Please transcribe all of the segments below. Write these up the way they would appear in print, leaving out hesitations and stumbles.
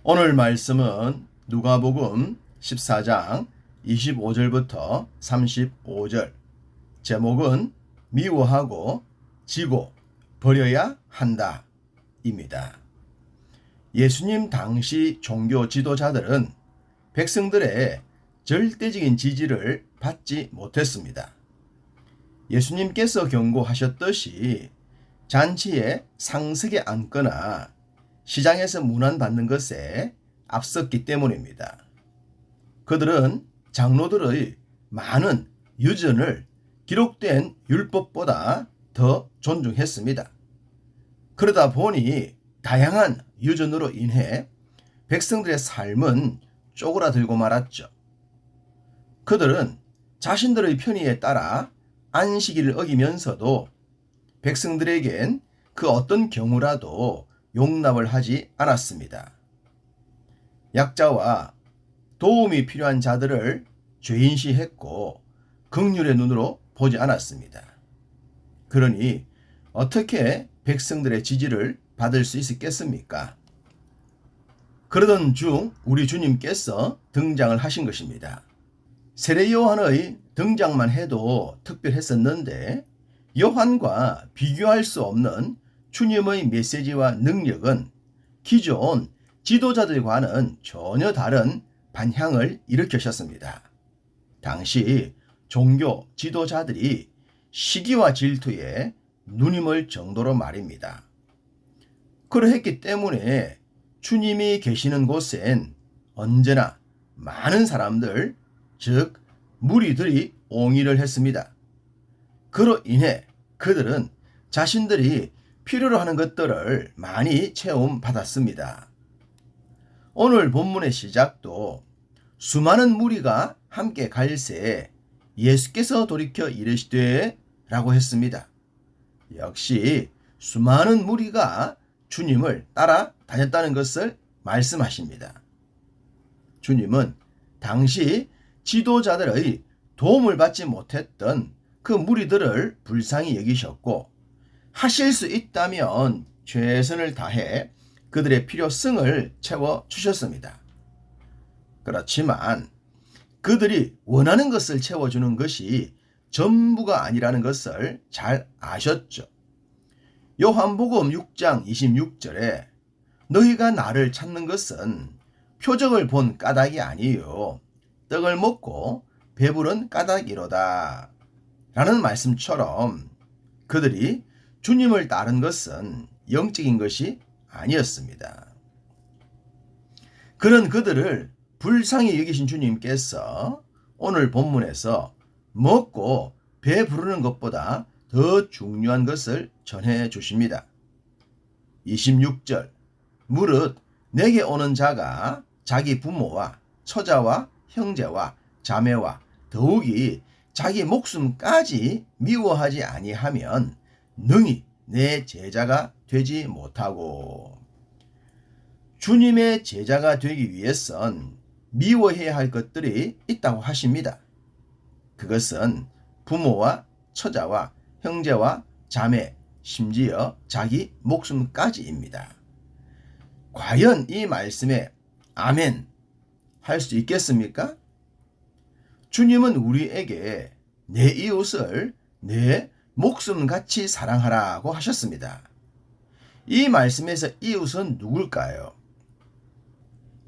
오늘 말씀은 누가복음 14장 25절부터 35절. 제목은 미워하고 지고 버려야 한다 입니다. 예수님 당시 종교 지도자들은 백성들의 절대적인 지지를 받지 못했습니다. 예수님께서 경고하셨듯이 잔치에 상석에 앉거나 시장에서 문안받는 것에 앞섰기 때문입니다. 그들은 장로들의 많은 유전을 기록된 율법보다 더 존중했습니다. 그러다 보니 다양한 유전으로 인해 백성들의 삶은 쪼그라들고 말았죠. 그들은 자신들의 편의에 따라 안식일을 어기면서도 백성들에겐 그 어떤 경우라도 용납을 하지 않았습니다. 약자와 도움이 필요한 자들을 죄인시했고 긍휼의 눈으로 보지 않았습니다. 그러니 어떻게 백성들의 지지를 받을 수 있었겠습니까? 그러던 중 우리 주님께서 등장을 하신 것입니다. 세례 요한의 등장만 해도 특별했었는데 요한과 비교할 수 없는 주님의 메시지와 능력은 기존 지도자들과는 전혀 다른 반향을 일으키셨습니다. 당시 종교 지도자들이 시기와 질투에 눈이 멀 정도로 말입니다. 그러했기 때문에 주님이 계시는 곳엔 언제나 많은 사람들, 즉 무리들이 옹의를 했습니다. 그로 인해 그들은 자신들이 필요로 하는 것들을 많이 체험받았습니다. 오늘 본문의 시작도 수많은 무리가 함께 갈새 예수께서 돌이켜 이르시되 라고 했습니다. 역시 수많은 무리가 주님을 따라 다녔다는 것을 말씀하십니다. 주님은 당시 지도자들의 도움을 받지 못했던 그 무리들을 불쌍히 여기셨고 하실 수 있다면 최선을 다해 그들의 필요성을 채워주셨습니다. 그렇지만 그들이 원하는 것을 채워주는 것이 전부가 아니라는 것을 잘 아셨죠. 요한복음 6장 26절에 너희가 나를 찾는 것은 표적을 본 까닭이 아니요 떡을 먹고 배부른 까닭이로다 라는 말씀처럼 그들이 주님을 따른 것은 영적인 것이 아니었습니다. 그런 그들을 불쌍히 여기신 주님께서 오늘 본문에서 먹고 배 부르는 것보다 더 중요한 것을 전해 주십니다. 26절 무릇 내게 오는 자가 자기 부모와 처자와 형제와 자매와 더욱이 자기 목숨까지 미워하지 아니하면 능히 내 제자가 되지 못하고. 주님의 제자가 되기 위해선 미워해야 할 것들이 있다고 하십니다. 그것은 부모와 처자와 형제와 자매, 심지어 자기 목숨까지입니다. 과연 이 말씀에 아멘 할 수 있겠습니까? 주님은 우리에게 내 이웃을 내 목숨같이 사랑하라고 하셨습니다. 이 말씀에서 이웃은 누굴까요?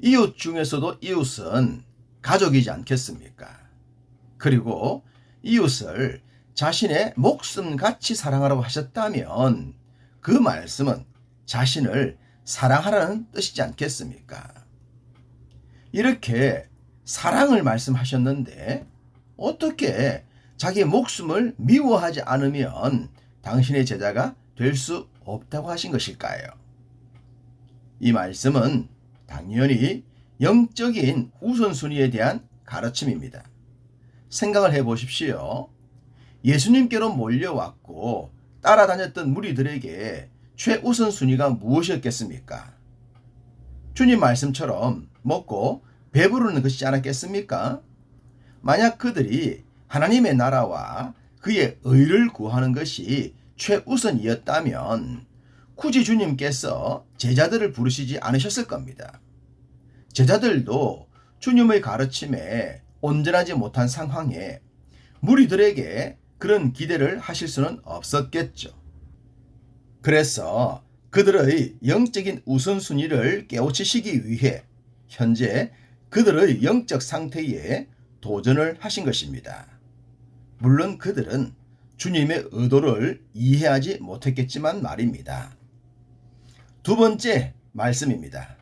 이웃 중에서도 이웃은 가족이지 않겠습니까? 그리고 이웃을 자신의 목숨같이 사랑하라고 하셨다면 그 말씀은 자신을 사랑하라는 뜻이지 않겠습니까? 이렇게 사랑을 말씀하셨는데 어떻게 자기 목숨을 미워하지 않으면 당신의 제자가 될 수 없다고 하신 것일까요? 이 말씀은 당연히 영적인 우선순위에 대한 가르침입니다. 생각을 해보십시오. 예수님께로 몰려왔고 따라다녔던 무리들에게 최우선순위가 무엇이었겠습니까? 주님 말씀처럼 먹고 배부르는 것이지 않았겠습니까? 만약 그들이 하나님의 나라와 그의 의를 구하는 것이 최우선이었다면 굳이 주님께서 제자들을 부르시지 않으셨을 겁니다. 제자들도 주님의 가르침에 온전하지 못한 상황에 무리들에게 그런 기대를 하실 수는 없었겠죠. 그래서 그들의 영적인 우선순위를 깨우치시기 위해 현재 그들의 영적 상태에 도전을 하신 것입니다. 물론 그들은 주님의 의도를 이해하지 못했겠지만 말입니다. 두 번째 말씀입니다.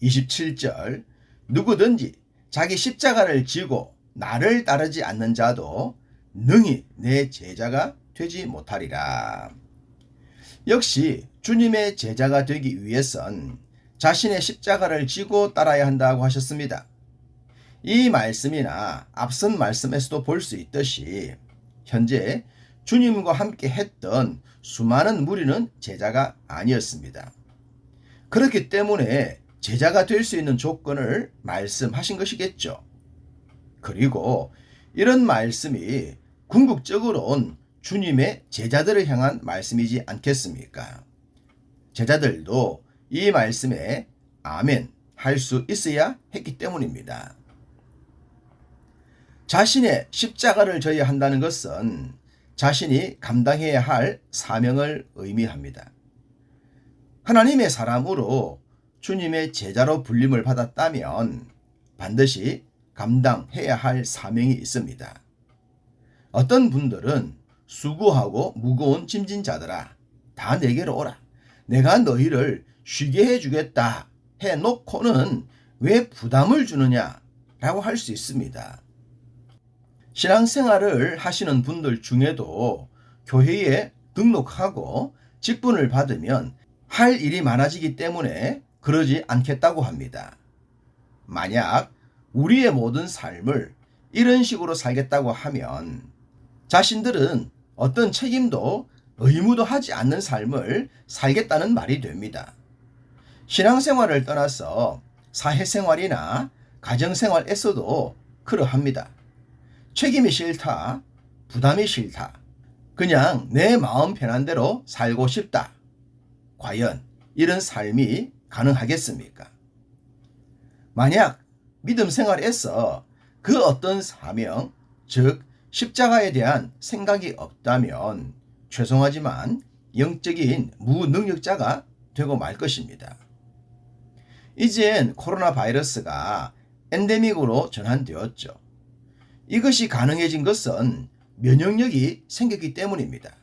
27절 누구든지 자기 십자가를 지고 나를 따르지 않는 자도 능히 내 제자가 되지 못하리라. 역시 주님의 제자가 되기 위해선 자신의 십자가를 지고 따라야 한다고 하셨습니다. 이 말씀이나 앞선 말씀에서도 볼 수 있듯이 현재 주님과 함께 했던 수많은 무리는 제자가 아니었습니다. 그렇기 때문에 제자가 될 수 있는 조건을 말씀하신 것이겠죠. 그리고 이런 말씀이 궁극적으로는 주님의 제자들을 향한 말씀이지 않겠습니까? 제자들도 이 말씀에 아멘 할 수 있어야 했기 때문입니다. 자신의 십자가를 져야 한다는 것은 자신이 감당해야 할 사명을 의미합니다. 하나님의 사람으로 주님의 제자로 불림을 받았다면 반드시 감당해야 할 사명이 있습니다. 어떤 분들은 수고하고 무거운 짐진 자들아 다 내게로 오라. 내가 너희를 쉬게 해주겠다 해놓고는 왜 부담을 주느냐 라고 할 수 있습니다. 신앙생활을 하시는 분들 중에도 교회에 등록하고 직분을 받으면 할 일이 많아지기 때문에 그러지 않겠다고 합니다. 만약 우리의 모든 삶을 이런 식으로 살겠다고 하면 자신들은 어떤 책임도 의무도 하지 않는 삶을 살겠다는 말이 됩니다. 신앙생활을 떠나서 사회생활이나 가정생활에서도 그러합니다. 책임이 싫다, 부담이 싫다, 그냥 내 마음 편한 대로 살고 싶다. 과연 이런 삶이 가능하겠습니까? 만약 믿음 생활에서 그 어떤 사명, 즉 십자가에 대한 생각이 없다면 죄송하지만 영적인 무능력자가 되고 말 것입니다. 이젠 코로나 바이러스가 엔데믹으로 전환되었죠. 이것이 가능해진 것은 면역력이 생겼기 때문입니다.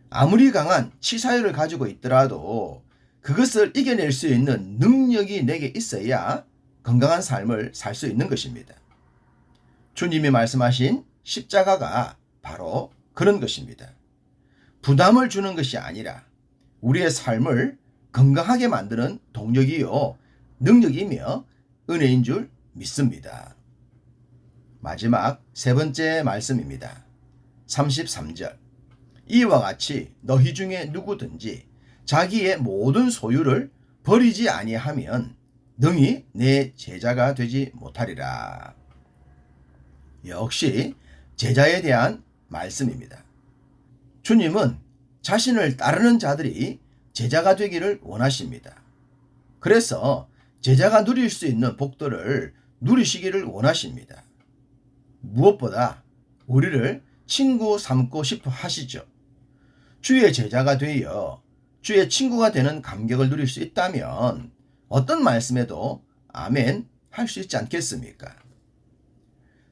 아무리 강한 치사율을 가지고 있더라도 그것을 이겨낼 수 있는 능력이 내게 있어야 건강한 삶을 살 수 있는 것입니다. 주님이 말씀하신 십자가가 바로 그런 것입니다. 부담을 주는 것이 아니라 우리의 삶을 건강하게 만드는 동력이요 능력이며 은혜인 줄 믿습니다. 마지막 세 번째 말씀입니다. 33절 이와 같이 너희 중에 누구든지 자기의 모든 소유를 버리지 아니하면 능히 내 제자가 되지 못하리라. 역시 제자에 대한 말씀입니다. 주님은 자신을 따르는 자들이 제자가 되기를 원하십니다. 그래서 제자가 누릴 수 있는 복들을 누리시기를 원하십니다. 무엇보다 우리를 친구 삼고 싶어 하시죠. 주의 제자가 되어 주의 친구가 되는 감격을 누릴 수 있다면 어떤 말씀에도 아멘 할 수 있지 않겠습니까?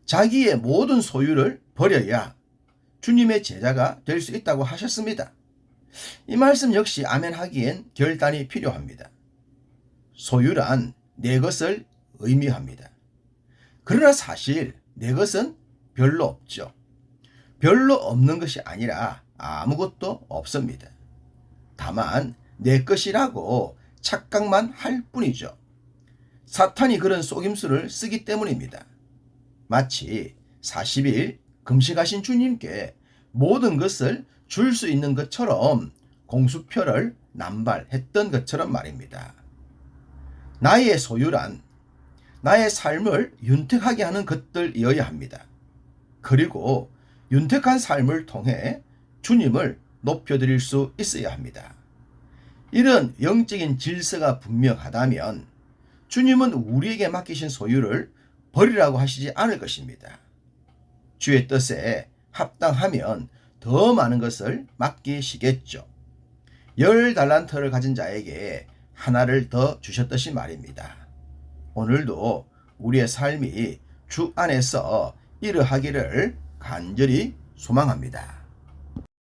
자기의 모든 소유를 버려야 주님의 제자가 될 수 있다고 하셨습니다. 이 말씀 역시 아멘 하기엔 결단이 필요합니다. 소유란 내 것을 의미합니다. 그러나 사실 내 것은 별로 없죠. 별로 없는 것이 아니라 아무것도 없습니다. 다만 내 것이라고 착각만 할 뿐이죠. 사탄이 그런 속임수를 쓰기 때문입니다. 마치 40일 금식하신 주님께 모든 것을 줄 수 있는 것처럼 공수표를 남발했던 것처럼 말입니다. 나의 소유란 나의 삶을 윤택하게 하는 것들이어야 합니다. 그리고 윤택한 삶을 통해 주님을 높여드릴 수 있어야 합니다. 이런 영적인 질서가 분명하다면 주님은 우리에게 맡기신 소유를 버리라고 하시지 않을 것입니다. 주의 뜻에 합당하면 더 많은 것을 맡기시겠죠. 10달란트를 가진 자에게 하나를 더 주셨듯이 말입니다. 오늘도 우리의 삶이 주 안에서 이러하기를 간절히 소망합니다.